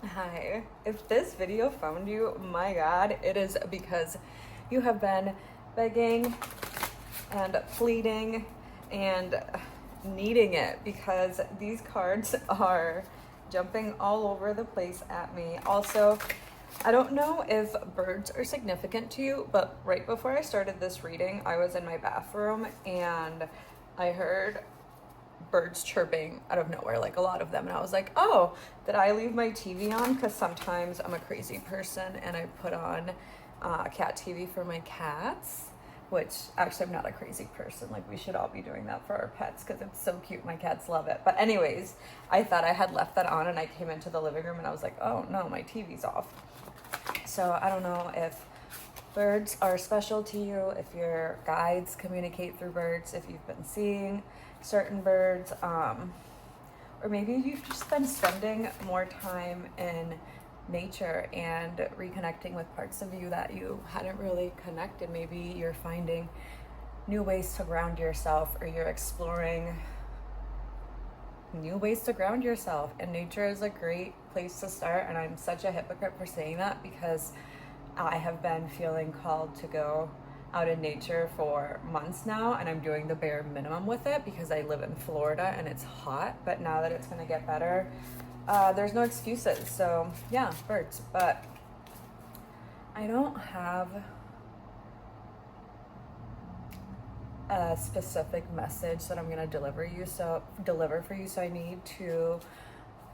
Hi. If this video found you, my God, it is because you have been begging and pleading and needing it because these cards are jumping all over the place at me. Also, I don't know if birds are significant to you, but right before I started this reading, I was in my bathroom and I heard birds chirping out of nowhere, like a lot of them. And I was like, oh, did I leave my TV on? Because sometimes I'm a crazy person and I put on cat TV for my cats, which actually I'm not a crazy person. Like, we should all be doing that for our pets because it's so cute. My cats love it. But, anyways, I thought I had left that on and I came into the living room and I was like, oh no, my TV's off. So, I don't know if birds are special to you, if your guides communicate through birds, if you've been seeing certain birds, or maybe you've just been spending more time in nature and reconnecting with parts of you that you hadn't really connected. Maybe you're finding new ways to ground yourself, or you're exploring new ways to ground yourself, and nature is a great place to start. And I'm such a hypocrite for saying that because I have been feeling called to go out in nature for months now, and I'm doing the bare minimum with it because I live in Florida and it's hot. But now that it's going to get better, there's no excuses. So yeah, birds. But I don't have a specific message that I'm going to deliver for you. So I need to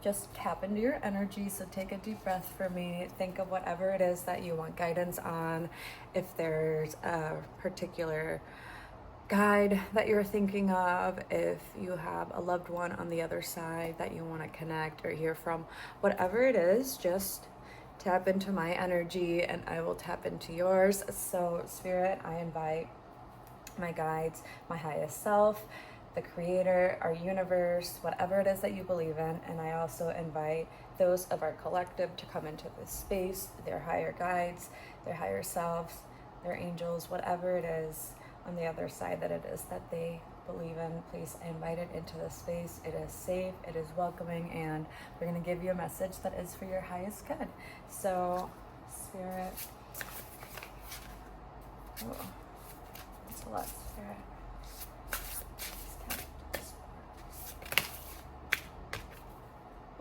just tap into your energy. So take a deep breath for me. Think of whatever it is that you want guidance on. If there's a particular guide that you're thinking of, if you have a loved one on the other side that you want to connect or hear from, whatever it is, just tap into my energy and I will tap into yours. So Spirit, I invite my guides, my highest self, the creator, our universe, whatever it is that you believe in. And I also invite those of our collective to come into this space, their higher guides, their higher selves, their angels, whatever it is on the other side that it is that they believe in. Please invite it into this space. It is safe, it is welcoming, and we're going to give you a message that is for your highest good. So, Spirit, oh, that's a lot, Spirit.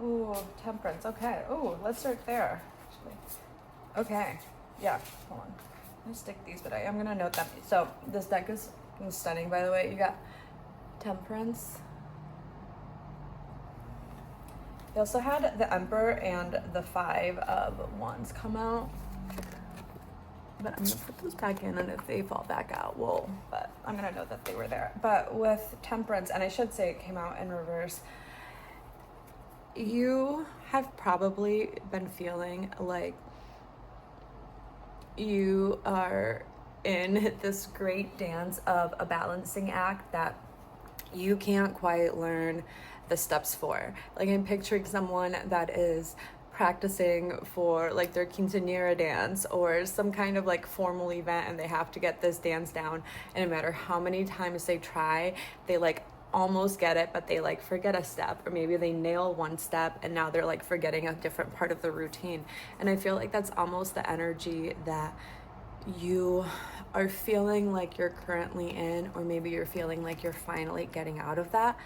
Ooh, Temperance. Okay. Ooh, let's start there. Actually. Okay. Yeah. Hold on. I'm gonna stick these, but I am gonna note them. So this deck is stunning, by the way. You got Temperance. They also had the Emperor and the Five of Wands come out. But I'm gonna put those back in, and if they fall back out, well, but I'm gonna note that they were there. But with Temperance, and I should say it came out in reverse, you have probably been feeling like you are in this great dance of a balancing act that you can't quite learn the steps for. Like, I'm picturing someone that is practicing for like their quinceañera dance or some kind of like formal event, and they have to get this dance down, and no matter how many times they try, they like almost get it, but they like forget a step, or maybe they nail one step and now they're like forgetting a different part of the routine. And I feel like that's almost the energy that you are feeling like you're currently in, or maybe you're feeling like you're finally getting out of that.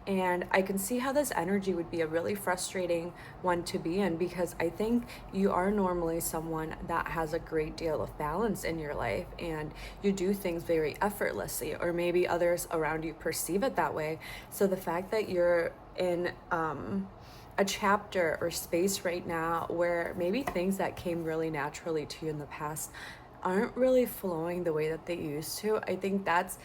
And I can see how this energy would be a really frustrating one to be in, because I think you are normally someone that has a great deal of balance in your life and you do things very effortlessly, or maybe others around you perceive it that way. So the fact that you're in a chapter or space right now where maybe things that came really naturally to you in the past aren't really flowing the way that they used to, I think that's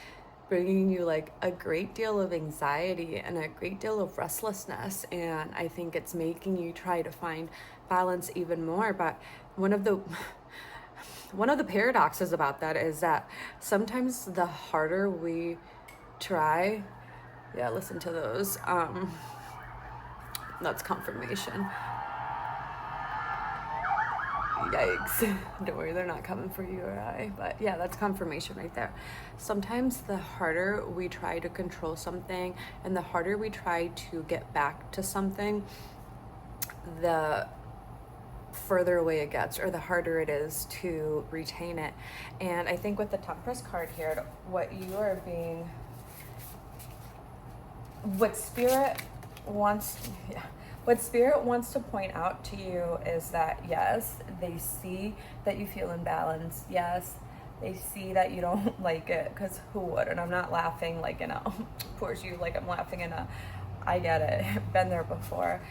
bringing you like a great deal of anxiety and a great deal of restlessness. And I think it's making you try to find balance even more. But one of the paradoxes about that is that sometimes the harder we try, yeah, listen to those, that's confirmation. Yikes. Don't worry, they're not coming for you or I. But yeah, that's confirmation right there. Sometimes the harder we try to control something and the harder we try to get back to something, the further away it gets, or the harder it is to retain it. And I think with the Temperance card here, what Spirit wants to point out to you is that, yes, they see that you feel imbalanced. Yes, they see that you don't like it, because who would? And I'm not laughing like in a, poor you, like I'm laughing in a, I get it, been there before.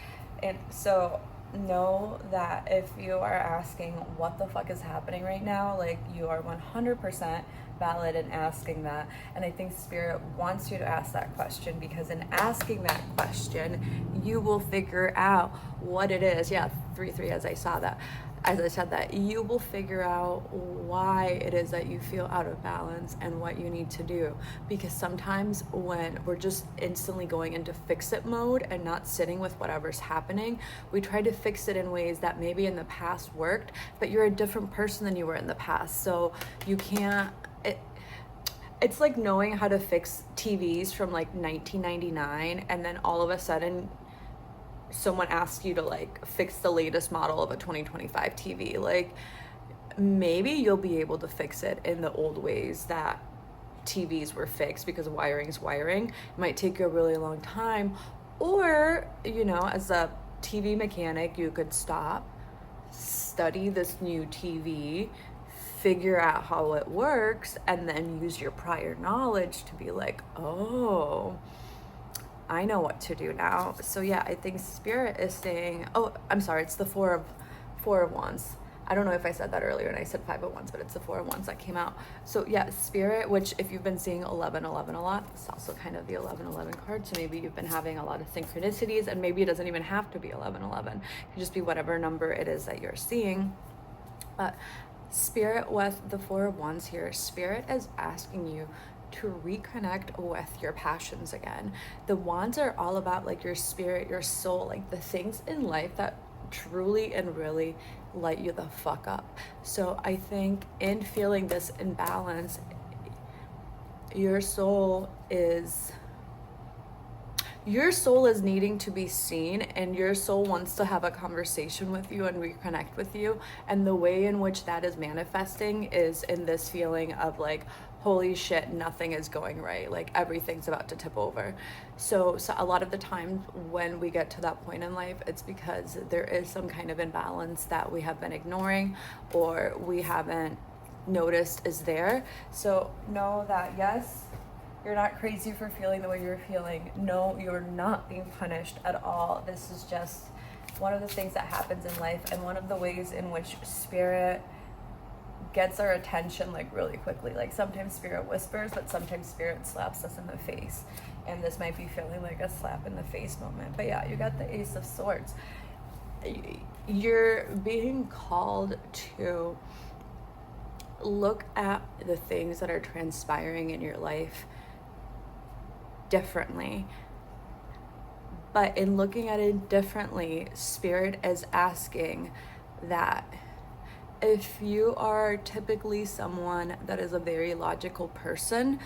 And so know that if you are asking what the fuck is happening right now, like, you are 100% valid in asking that. And I think Spirit wants you to ask that question, because in asking that question, you will figure out what it is. Yeah, 3-3, as I said that, you will figure out why it is that you feel out of balance and what you need to do. Because sometimes when we're just instantly going into fix it mode and not sitting with whatever's happening, we try to fix it in ways that maybe in the past worked, but you're a different person than you were in the past. So you can't, it's like knowing how to fix TVs from like 1999, and then all of a sudden someone asks you to like fix the latest model of a 2025 TV. Like, maybe you'll be able to fix it in the old ways that TVs were fixed, because wiring's wiring. It might take you a really long time. Or, as a TV mechanic, you could stop, study this new TV, figure out how it works, and then use your prior knowledge to be like, oh, I know what to do now. So yeah, I think Spirit is saying, oh, I'm sorry, it's the four of Wands. I don't know if I said that earlier and I said 5 of Wands, but it's the 4 of Wands that came out. So yeah, Spirit, which if you've been seeing 11-11 a lot, it's also kind of the 11-11 card. So maybe you've been having a lot of synchronicities, and maybe it doesn't even have to be 11-11. It can just be whatever number it is that you're seeing. But Spirit, with the 4 of Wands here, Spirit is asking you to reconnect with your passions again. The Wands are all about like your spirit, your soul, like the things in life that truly and really light you the fuck up. So I think in feeling this imbalance, your soul is needing to be seen, and your soul wants to have a conversation with you and reconnect with you. And the way in which that is manifesting is in this feeling of like, holy shit, nothing is going right, like everything's about to tip over. So a lot of the time when we get to that point in life, it's because there is some kind of imbalance that we have been ignoring or we haven't noticed is there. So know that, yes, you're not crazy for feeling the way you're feeling. No, you're not being punished at all. This is just one of the things that happens in life, and one of the ways in which Spirit gets our attention like really quickly. Like sometimes Spirit whispers, but sometimes Spirit slaps us in the face. And this might be feeling like a slap in the face moment. But yeah, you got the Ace of Swords. You're being called to look at the things that are transpiring in your life differently. But in looking at it differently, Spirit is asking that if you are typically someone that is a very logical person,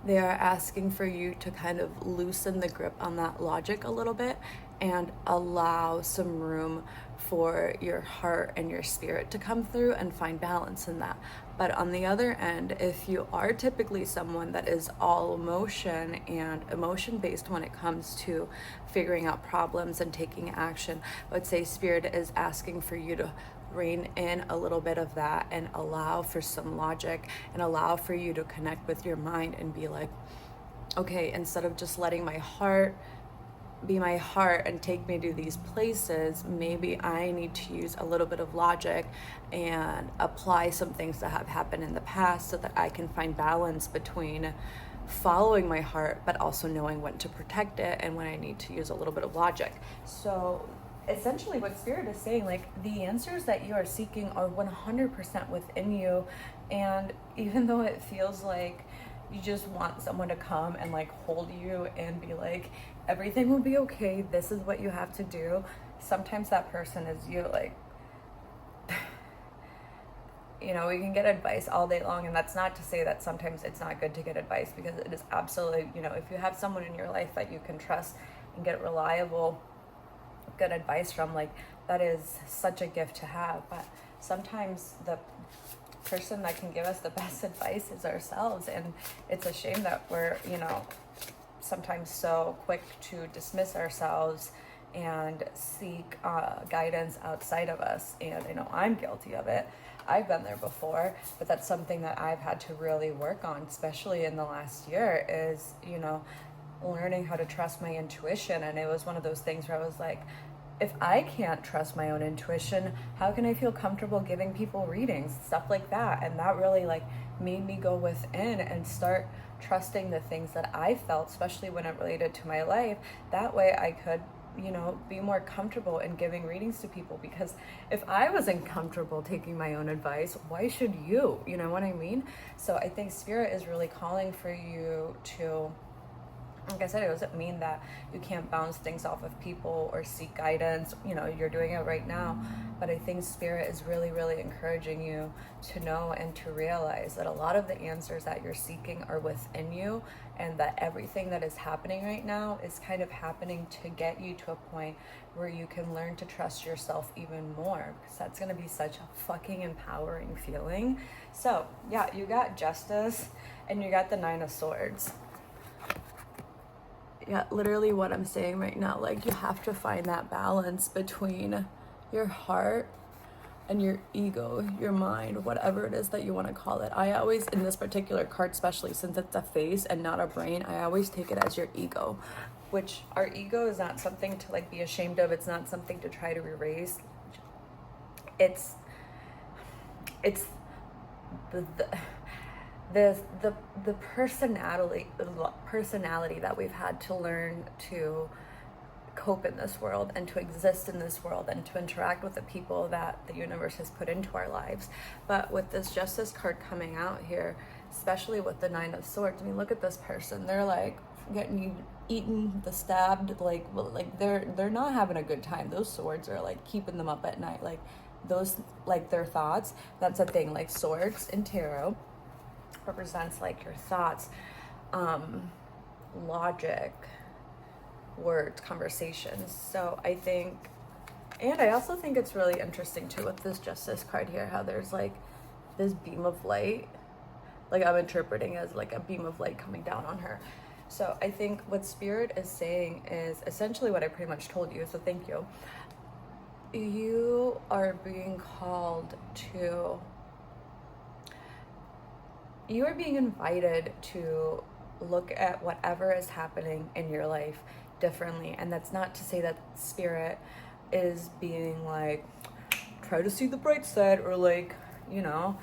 they are asking for you to kind of loosen the grip on that logic a little bit and allow some room for your heart and your spirit to come through and find balance in that. But on the other end, if you are typically someone that is all emotion and emotion based when it comes to figuring out problems and taking action, I would say Spirit is asking for you to rein in a little bit of that and allow for some logic and allow for you to connect with your mind and be like, okay, instead of just letting my heart be my heart and take me to these places, maybe I need to use a little bit of logic and apply some things that have happened in the past so that I can find balance between following my heart but also knowing when to protect it and when I need to use a little bit of logic. So essentially what Spirit is saying, like, the answers that you are seeking are 100% within you. And even though it feels like you just want someone to come and like hold you and be like, everything will be okay, this is what you have to do, sometimes that person is you. Like, you know, we can get advice all day long, and that's not to say that sometimes it's not good to get advice, because it is absolutely, you know, if you have someone in your life that you can trust and get reliable good advice from, like, that is such a gift to have. But sometimes the person that can give us the best advice is ourselves, and it's a shame that we're, you know, sometimes so quick to dismiss ourselves and seek guidance outside of us. And I know I'm guilty of it. I've been there before, but that's something that I've had to really work on, especially in the last year, is, you know, learning how to trust my intuition. And it was one of those things where I was like, if I can't trust my own intuition, how can I feel comfortable giving people readings, stuff like that? And that really like made me go within and start trusting the things that I felt, especially when it related to my life. That way I could, you know, be more comfortable in giving readings to people, because if I wasn't comfortable taking my own advice, why should you? You know what I mean? So I think Spirit is really calling for you to, like I said, it doesn't mean that you can't bounce things off of people or seek guidance. You know, you're doing it right now. But I think Spirit is really, really encouraging you to know and to realize that a lot of the answers that you're seeking are within you, and that everything that is happening right now is kind of happening to get you to a point where you can learn to trust yourself even more, because that's going to be such a fucking empowering feeling. So yeah, you got Justice and you got the Nine of Swords. Yeah, literally what I'm saying right now, like, you have to find that balance between your heart and your ego, your mind, whatever it is that you want to call it. I always, in this particular card, especially since it's a face and not a brain, I always take it as your ego, which our ego is not something to like be ashamed of. It's not something to try to erase. It's the personality that we've had to learn to cope in this world and to exist in this world and to interact with the people that the universe has put into our lives. But with this Justice card coming out here, especially with the Nine of Swords, I mean, look at this person. They're like getting eaten, stabbed, like they're not having a good time. Those swords are like keeping them up at night. Like those, like their thoughts. That's a thing. Like swords in tarot represents like your thoughts, logic, words, conversations. So I think, and I also think it's really interesting too with this Justice card here, how there's like this beam of light, like I'm interpreting as like a beam of light coming down on her. So I think what Spirit is saying is essentially what I pretty much told you, so thank you. You are being called to, you are being invited to look at whatever is happening in your life differently. And that's not to say that Spirit is being like, try to see the bright side, or like, you know,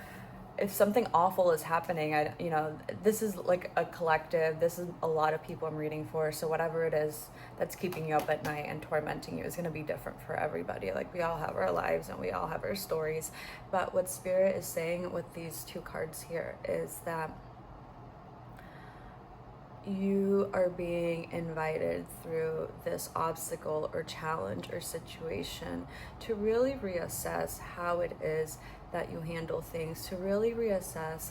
if something awful is happening, you know, this is like a collective, this is a lot of people I'm reading for. So whatever it is that's keeping you up at night and tormenting you is going to be different for everybody. Like we all have our lives and we all have our stories. But what Spirit is saying with these two cards here is that you are being invited through this obstacle or challenge or situation to really reassess how it is that you handle things, to really reassess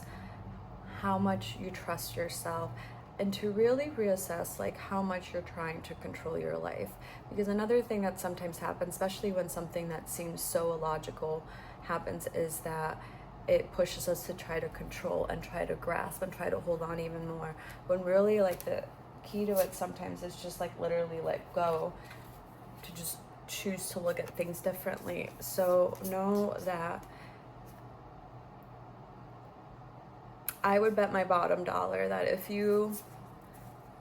how much you trust yourself, and to really reassess like how much you're trying to control your life. Because another thing that sometimes happens, especially when something that seems so illogical happens, is that it pushes us to try to control and try to grasp and try to hold on even more, when really like the key to it sometimes is just like literally let go, to just choose to look at things differently. So know that I would bet my bottom dollar that if you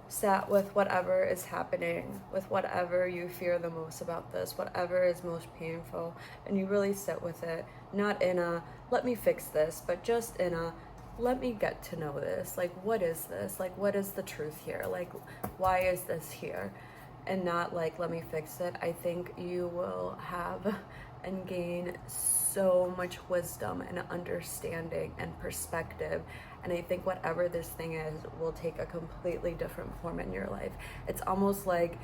sat with whatever is happening, with whatever you fear the most about this, whatever is most painful, and you really sit with it, not in a let me fix this, but just in a let me get to know this. Like, what is this? Like, what is the truth here? Like, why is this here? And not like let me fix it. I think you will have and gain so much wisdom and understanding and perspective. And I think whatever this thing is will take a completely different form in your life. It's almost like,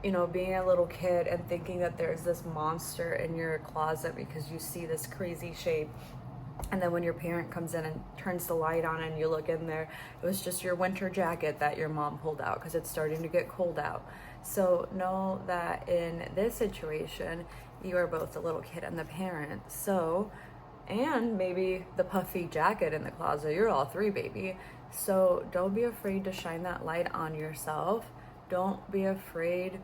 you know, being a little kid and thinking that there's this monster in your closet because you see this crazy shape. And then when your parent comes in and turns the light on and you look in there, it was just your winter jacket that your mom pulled out because it's starting to get cold out. So know that in this situation, you are both the little kid and the parent. So, and maybe the puffy jacket in the closet, you're all three, baby. So don't be afraid to shine that light on yourself. Don't be afraid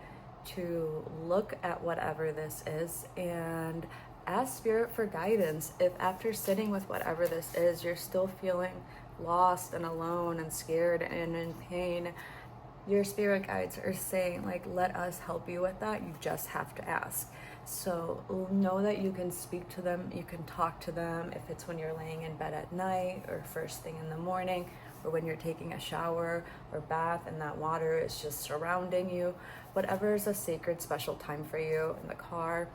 to look at whatever this is and ask spirit for guidance. If after sitting with whatever this is, you're still feeling lost and alone and scared and in pain, your spirit guides are saying, like, let us help you with that. You just have to ask. So know that you can speak to them, you can talk to them, if it's when you're laying in bed at night or first thing in the morning, or when you're taking a shower or bath and that water is just surrounding you. Whatever is a sacred special time for you, in the car,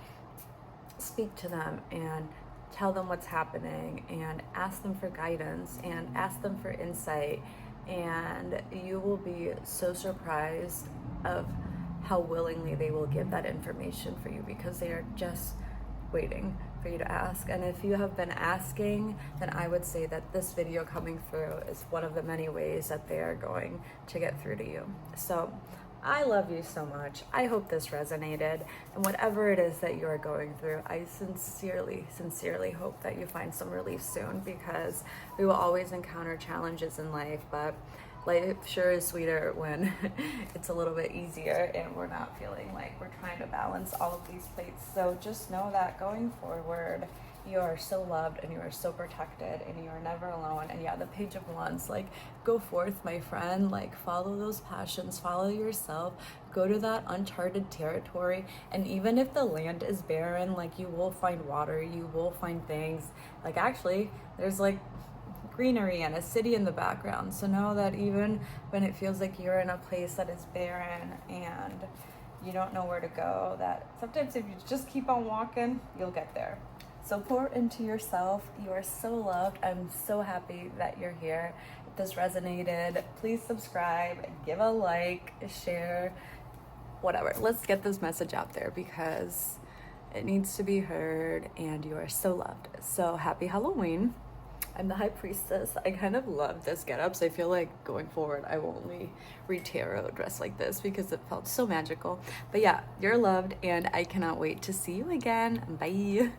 speak to them and tell them what's happening and ask them for guidance and ask them for insight. And you will be so surprised of how willingly they will give that information for you, because they are just waiting for you to ask. And if you have been asking, then I would say that this video coming through is one of the many ways that they are going to get through to you. So I love you so much. I hope this resonated. And whatever it is that you are going through, I sincerely, sincerely hope that you find some relief soon, because we will always encounter challenges in life, but life sure is sweeter when it's a little bit easier and we're not feeling like we're trying to balance all of these plates. So just know that going forward, you are so loved and you are so protected and you are never alone. And yeah, the Page of Wands, like, go forth, my friend, like, follow those passions, follow yourself, go to that uncharted territory. And even if the land is barren, like, you will find water, you will find things. Like, actually, there's like greenery and a city in the background. So know that even when it feels like you're in a place that is barren and you don't know where to go, that sometimes if you just keep on walking, you'll get there. So pour into yourself. You are so loved. I'm so happy that you're here. If this resonated, please subscribe, give a like, share, whatever. Let's get this message out there because it needs to be heard and you are so loved. So happy Halloween. I'm the High Priestess. I kind of love this getup, so I feel like going forward I will only read tarot dressed like this because it felt so magical. But yeah, you're loved and I cannot wait to see you again. Bye.